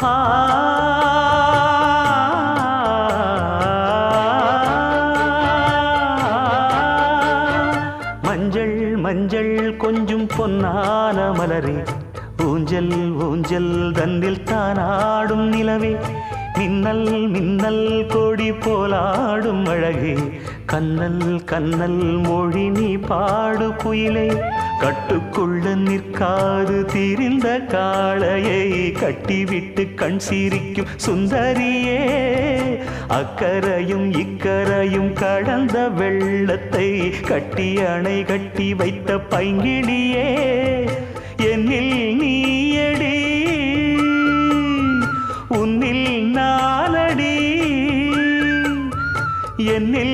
ஆ மஞ்சள் மஞ்சள் கொஞ்சம் பொன்னான மலரே ஊஞ்சல் ஊஞ்சல் தன்னில் தானாடும் நிலவே மின்னல் மின்னல் கொடி போலாடும் அழகே கண்ணல் கண்ணல் மொழி நீ பாடு குயிலே கட்டுக்குள்ள நிற்காது தீரிந்த காளையை கட்டிவிட்டு கண் சிரிக்கும் சுந்தரியே அக்கரையும் இக்கரையும் கடந்த வெள்ளத்தை கட்டி அணை கட்டி வைத்த பைங்கிளியே என்னில் நீயடி உன்னில் நானடி என்னில்